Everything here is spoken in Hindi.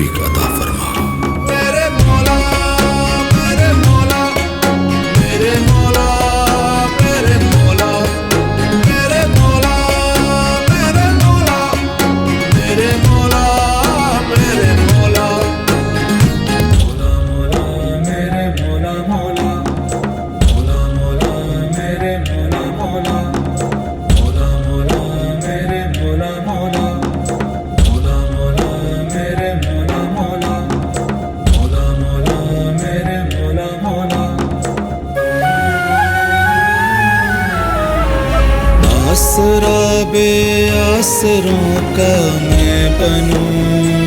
तौफीक अता फरमा। मेरे मौला मेरे मौला मेरे मौला मेरे मौला मेरे मौला मेरे मौला मेरे मौला मेरे मौला मौला मौला मेरे मौला मौला मौला मौला मेरे मौला मौला मौला मौला मेरे मौला मौला मौला मौला मेरे मौला मौला मौला मौला मेरे मौला मौला। आसरा बे आसरों का मैं बनूं,